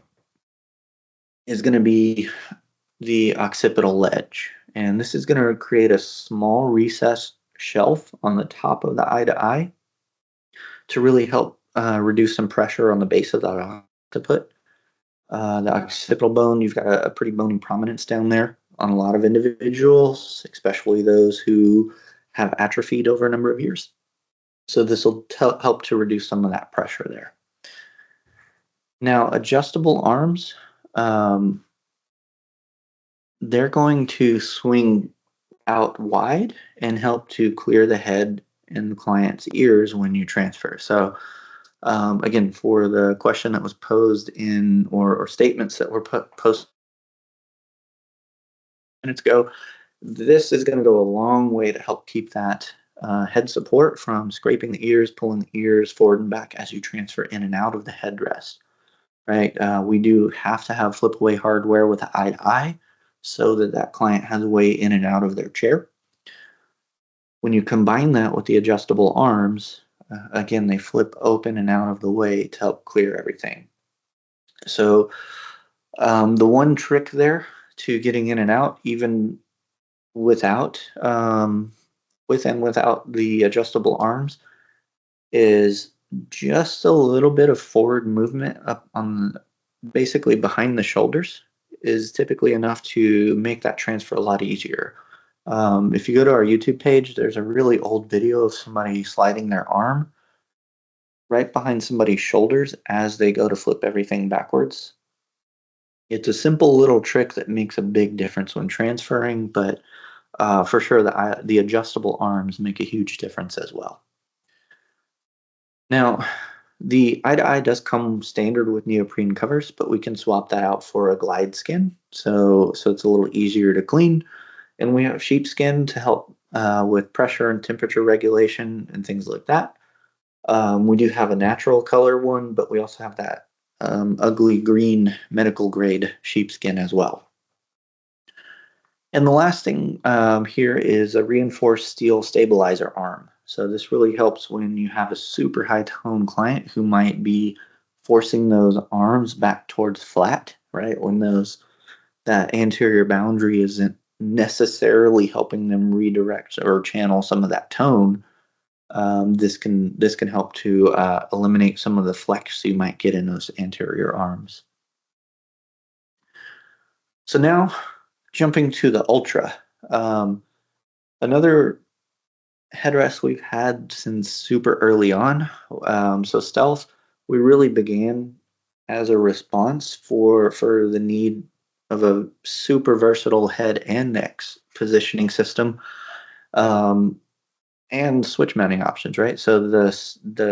is going to be the occipital ledge. And this is going to create a small recessed shelf on the top of the eye to eye to really help reduce some pressure on the base of the occiput. The occipital bone, you've got a pretty bony prominence down there on a lot of individuals, especially those who have atrophied over a number of years. So this will help to reduce some of that pressure there. Now, adjustable arms, they're going to swing out wide and help to clear the head and the client's ears when you transfer. So again, for the question that was posed in, or statements that were posted minutes ago, this is going to go a long way to help keep that head support from scraping the ears, pulling the ears forward and back as you transfer in and out of the headrest, right? We do have to have flip away hardware with eye to eye so that that client has a way in and out of their chair. When you combine that with the adjustable arms, again, they flip open and out of the way to help clear everything. So the one trick there to getting in and out, even without with and without the adjustable arms, is just a little bit of forward movement up on basically behind the shoulders is typically enough to make that transfer a lot easier. If you go to our YouTube page, there's a really old video of somebody sliding their arm right behind somebody's shoulders as they go to flip everything backwards. It's a simple little trick that makes a big difference when transferring, but for sure the adjustable arms make a huge difference as well. Now, The eye-to-eye does come standard with neoprene covers, but we can swap that out for a glide skin, so it's a little easier to clean. And we have sheepskin to help with pressure and temperature regulation and things like that. We do have a natural color one, but we also have that ugly green medical grade sheepskin as well. And the last thing here is a reinforced steel stabilizer arm. So this really helps when you have a super high tone client who might be forcing those arms back towards flat, right? When that anterior boundary isn't necessarily helping them redirect or channel some of that tone. This can help to eliminate some of the flex you might get in those anterior arms. So now jumping to the Ultra. Another headrest we've had since super early on. So Stealth, we really began as a response for the need of a super versatile head and neck positioning system, um, and switch mounting options, right? So the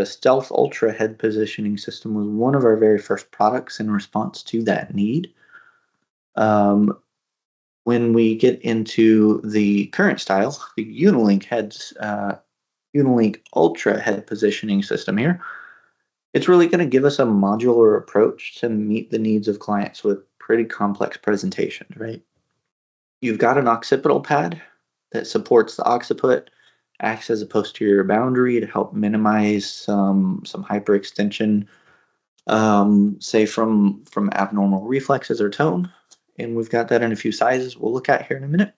Stealth Ultra head positioning system was one of our very first products in response to that need. Um, when we get into the current style, the Unilink Ultra head positioning system here, it's really going to give us a modular approach to meet the needs of clients with pretty complex presentations, right? You've got an occipital pad that supports the occiput, acts as a posterior boundary to help minimize some hyperextension, say from abnormal reflexes or tone. And we've got that in a few sizes we'll look at here in a minute.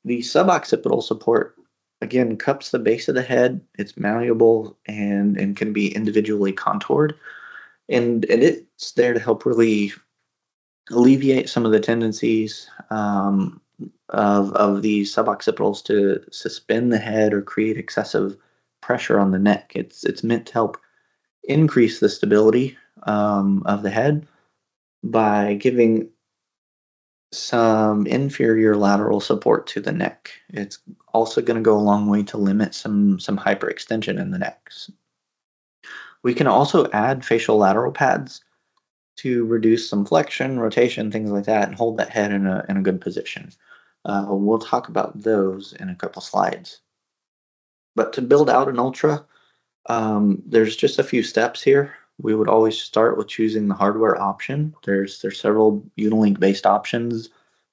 The suboccipital support again cups the base of the head. It's malleable and can be individually contoured, and it's there to help really alleviate some of the tendencies of these suboccipitals to suspend the head or create excessive pressure on the neck. It's meant to help increase the stability of the head by giving some inferior lateral support to the neck. It's also going to go a long way to limit some hyperextension in the neck. We can also add facial lateral pads to reduce some flexion, rotation, things like that, and hold that head in a good position. We'll talk about those in a couple slides. But to build out an Ultra, there's just a few steps here. We would always start with choosing the hardware option. There's several Unilink-based options.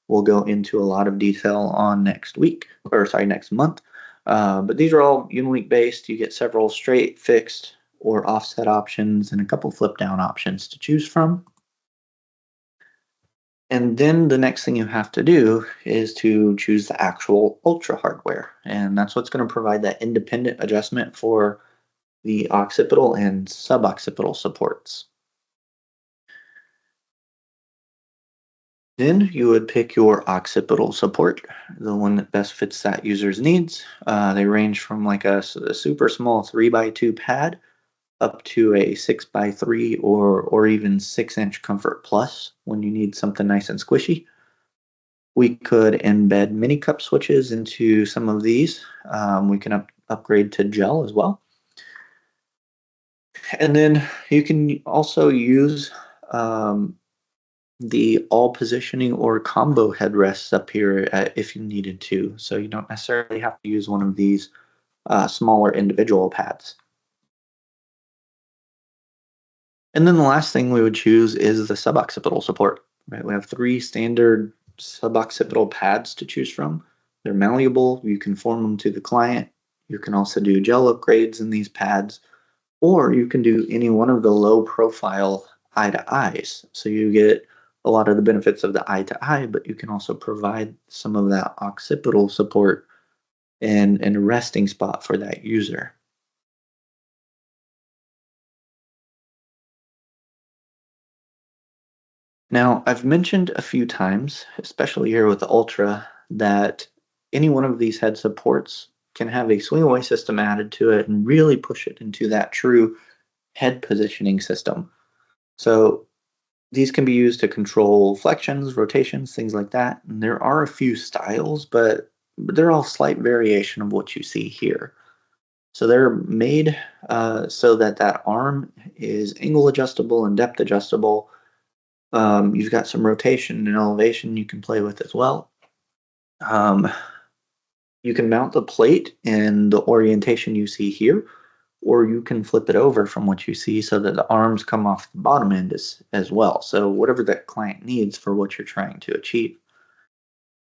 We'll go into a lot of detail on next month. But these are all Unilink-based. You get several straight, fixed, or offset options, and a couple flip-down options to choose from. And then the next thing you have to do is to choose the actual Ultra hardware. And that's what's going to provide that independent adjustment for the occipital and suboccipital supports. Then you would pick your occipital support, the one that best fits that user's needs. They range from like a super small 3x2 pad up to a 6x3 or even 6-inch Comfort Plus when you need something nice and squishy. We could embed mini cup switches into some of these. We can upgrade to gel as well. And then you can also use the all positioning or combo headrests up here if you needed to. So you don't necessarily have to use one of these smaller individual pads. And then the last thing we would choose is the suboccipital support. Right? We have 3 standard suboccipital pads to choose from. They're malleable. You can form them to the client. You can also do gel upgrades in these pads, or you can do any one of the low profile eye to eyes. So you get a lot of the benefits of the eye to eye, but you can also provide some of that occipital support and a resting spot for that user. Now, I've mentioned a few times, especially here with the Ultra, that any one of these head supports can have a swing away system added to it and really push it into that true head positioning system. So these can be used to control flexions, rotations, things like that. And there are a few styles, but they're all slight variation of what you see here. So they're made so that that arm is angle adjustable and depth adjustable. You've got some rotation and elevation you can play with as well. Um, you can mount the plate in the orientation you see here, or you can flip it over from what you see so that the arms come off the bottom end as well. So whatever that client needs for what you're trying to achieve.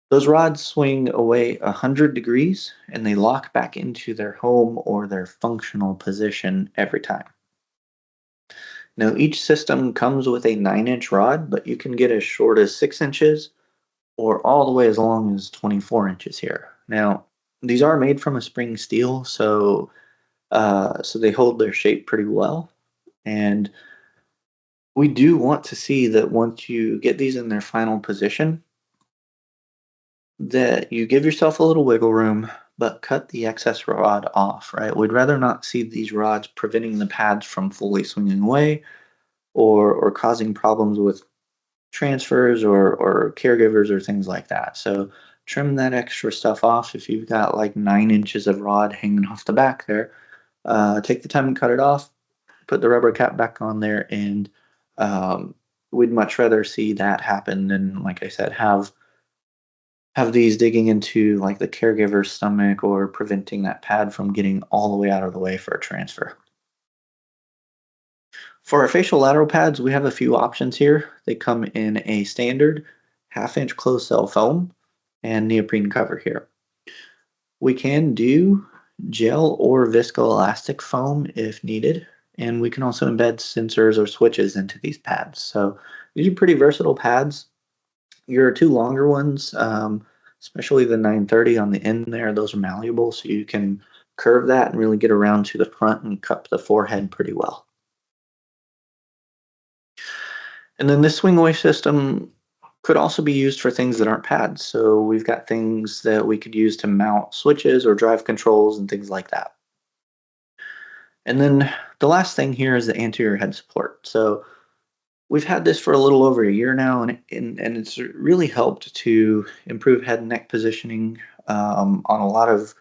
Those rods swing away 100 degrees and they lock back into their home or their functional position every time. Now, each system comes with a 9-inch rod, but you can get as short as 6 inches or all the way as long as 24 inches here. Now, these are made from a spring steel, so they hold their shape pretty well. And we do want to see that once you get these in their final position, that you give yourself a little wiggle room, but cut the excess rod off, right? We'd rather not see these rods preventing the pads from fully swinging away or causing problems with transfers or caregivers or things like that. So trim that extra stuff off. If you've got like 9 inches of rod hanging off the back there, take the time and cut it off, put the rubber cap back on there, and um, we'd much rather see that happen than, like I said, have these digging into like the caregiver's stomach or preventing that pad from getting all the way out of the way for a transfer. For our facial lateral pads, we have a few options here. They come in a standard half-inch closed cell foam and neoprene cover here. We can do gel or viscoelastic foam if needed, and we can also embed sensors or switches into these pads. So these are pretty versatile pads. Your two longer ones, especially the 930 on the end there, those are malleable, so you can curve that and really get around to the front and cup the forehead pretty well. And then this swing away system could also be used for things that aren't pads. So we've got things that we could use to mount switches or drive controls and things like that. And then the last thing here is the anterior head support. So we've had this for a little over a year now, and it's really helped to improve head and neck positioning on a lot of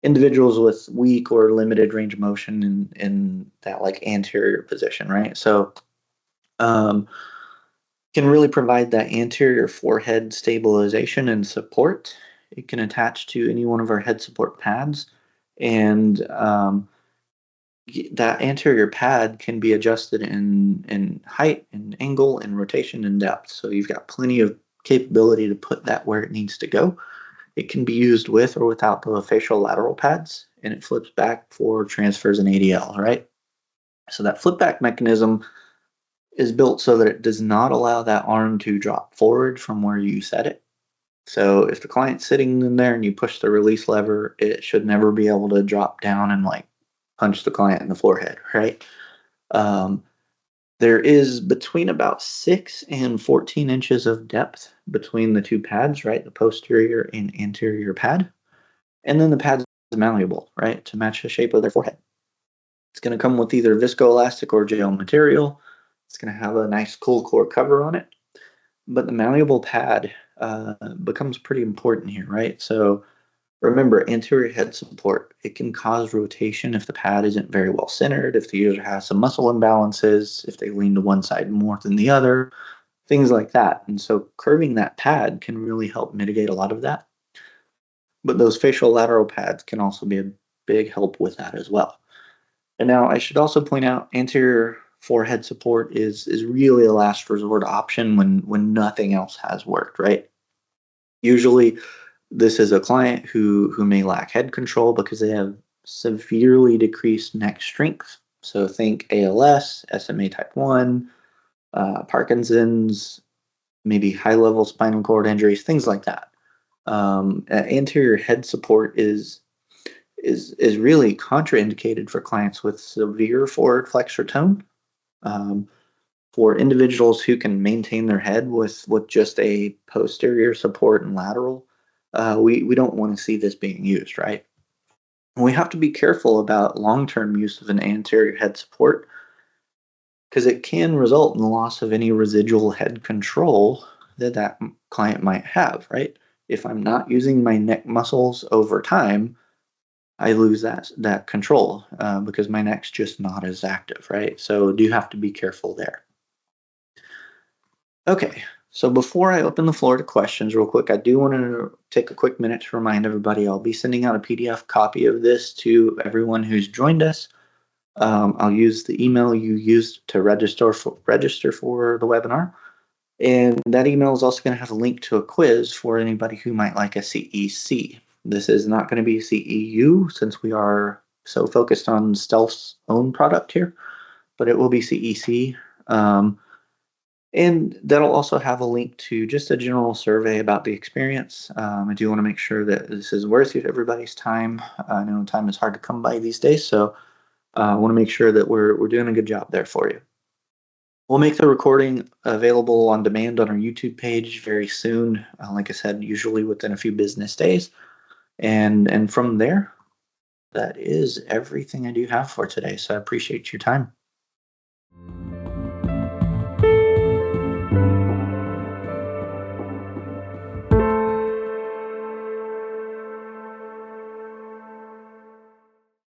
individuals with weak or limited range of motion in that like anterior position, right? So um, can really provide that anterior forehead stabilization and support. It can attach to any one of our head support pads, and that anterior pad can be adjusted in height and angle and rotation and depth. So you've got plenty of capability to put that where it needs to go. It can be used with or without the facial lateral pads, and it flips back for transfers and ADL, right? So that flip back mechanism is built so that it does not allow that arm to drop forward from where you set it. So if the client's sitting in there and you push the release lever, it should never be able to drop down and like punch the client in the forehead, right? Um, there is between about 6 and 14 inches of depth between the two pads, right? The posterior and anterior pad. And then the pad is malleable, right? To match the shape of their forehead. It's going to come with either viscoelastic or gel material. It's going to have a nice cool core cover on it. But the malleable pad becomes pretty important here, right? So remember, anterior head support, it can cause rotation if the pad isn't very well centered, if the user has some muscle imbalances, if they lean to one side more than the other, things like that. And so curving that pad can really help mitigate a lot of that. But those facial lateral pads can also be a big help with that as well. And now I should also point out anterior forehead support is really a last resort option when nothing else has worked, right? Usually this is a client who may lack head control because they have severely decreased neck strength. So think ALS, SMA type 1, Parkinson's, maybe high-level spinal cord injuries, things like that. Anterior head support is really contraindicated for clients with severe forward flexor tone. For individuals who can maintain their head with just a posterior support and lateral, we don't want to see this being used, right? And we have to be careful about long-term use of an anterior head support because it can result in the loss of any residual head control that client might have, right? If I'm not using my neck muscles over time, I lose that control because my neck's just not as active, right? So do have to be careful there. Okay, so before I open the floor to questions, real quick, I do want to take a quick minute to remind everybody I'll be sending out a PDF copy of this to everyone who's joined us. I'll use the email you used to register for the webinar. And that email is also going to have a link to a quiz for anybody who might like a CEC. This is not going to be CEU since we are so focused on Stealth's own product here, but it will be CEC. And that'll also have a link to just a general survey about the experience. I do want to make sure that this is worth everybody's time. I know time is hard to come by these days, so I want to make sure that we're doing a good job there for you. We'll make the recording available on demand on our YouTube page very soon. Like I said, usually within a few business days. And from there, that is everything I do have for today. So I appreciate your time.